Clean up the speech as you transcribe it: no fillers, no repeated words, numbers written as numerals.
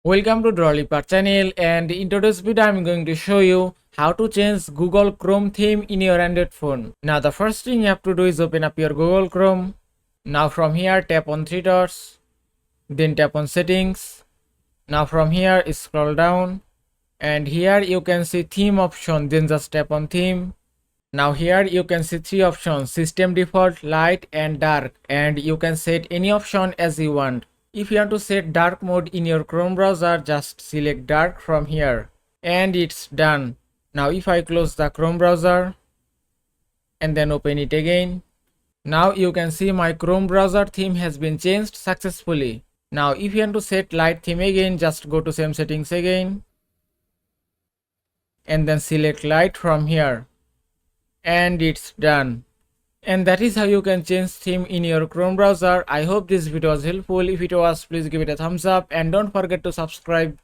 Welcome to Drawlipa channel, and in today's video I'm going to show you how to change Google Chrome theme in your Android phone. Now the first thing you have to do is open up your Google Chrome. Now from here tap on three dots, then tap on settings. Now from here scroll down and here you can see theme option, then just tap on theme. Now here you can see three options: system default, light and dark, and you can set any option as you want. If you want to set dark mode in your Chrome browser, just select dark from here and it's done. Now if I close the Chrome browser and then open it again, now you can see my Chrome browser theme has been changed successfully. Now if you want to set light theme again, just go to same settings again and then select light from here and it's done. And that is how you can change theme in your Chrome browser. I hope this video was helpful. If it was, please give it a thumbs up and don't forget to subscribe.